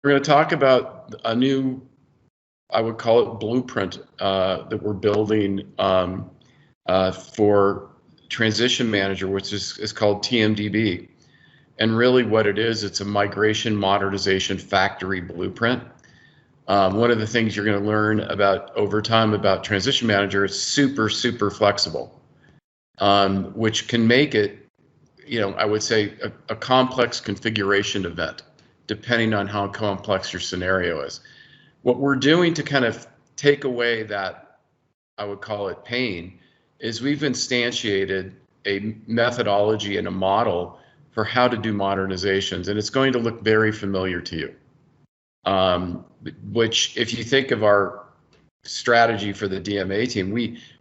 We're going to talk about a new, I would call it blueprint that we're building for Transition Manager, which is called TMDB. And really what it is, it's a migration modernization factory blueprint. One of the things you're going to learn about over time about Transition Manager is super flexible, which can make it, I would say a complex configuration event, depending on how complex your scenario is. What we're doing to kind of take away that, I would call it pain, is we've instantiated a methodology and a model for how to do modernizations, and it's going to look very familiar to you. Which, if you think of our strategy for the DMA team,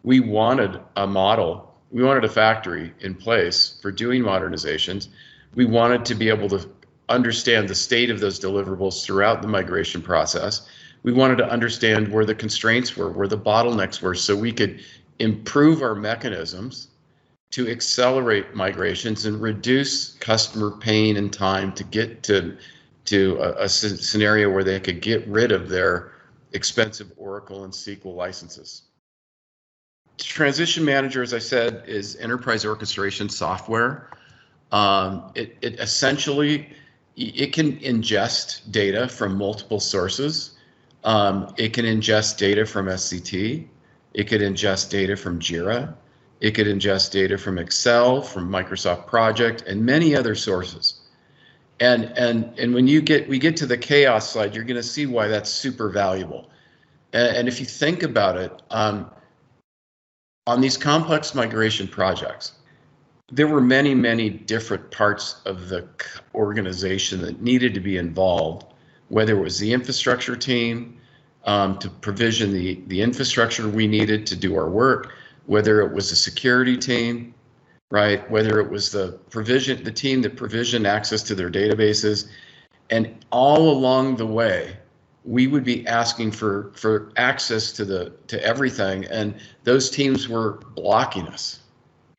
we wanted a model, we wanted a factory in place for doing modernizations. We wanted to be able to understand the state of those deliverables throughout the migration process. We wanted to understand where the constraints were, where the bottlenecks were, so we could improve our mechanisms to accelerate migrations and reduce customer pain and time to get to a scenario where they could get rid of their expensive Oracle and SQL licenses. Transition Manager, as I said, is enterprise orchestration software. It essentially, it can ingest data from multiple sources. It can ingest data from SCT. It could ingest data from Jira. It could ingest data from Excel, from Microsoft Project, and many other sources. And when we get to the chaos slide, you're going to see why that's super valuable. And if you think about it, on these complex migration projects, there were many different parts of the organization that needed to be involved, whether it was the infrastructure team to provision the infrastructure we needed to do our work, whether it was the security team, right? Whether it was the team that provisioned access to their databases, and all along the way, we would be asking for access to everything, and those teams were blocking us,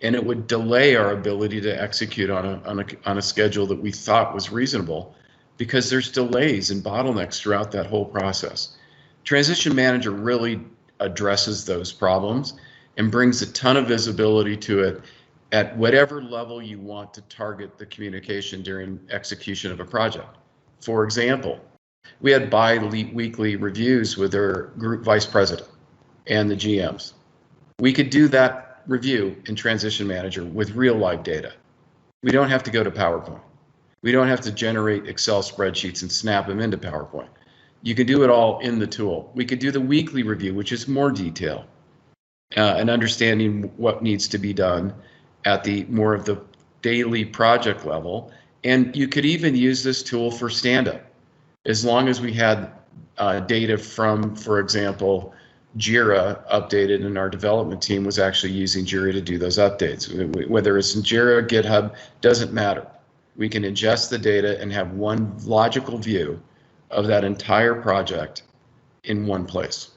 and it would delay our ability to execute on a schedule that we thought was reasonable, because there's delays and bottlenecks throughout that whole process. Transition Manager really addresses those problems and brings a ton of visibility to it at whatever level you want to target the communication during execution of a project. For example, we had bi-weekly reviews with our group vice president and the GMs. We could do that review in Transition Manager with real live data. We don't have to go to PowerPoint. We don't have to generate Excel spreadsheets and snap them into PowerPoint. You can do it all in the tool. We could do the weekly review, which is more detail. And understanding what needs to be done at the more of the daily project level. And you could even use this tool for stand-up, as long as we had data from, for example, Jira updated, and our development team was actually using Jira to do those updates. Whether it's in Jira, GitHub, doesn't matter. We can ingest the data and have one logical view of that entire project in one place.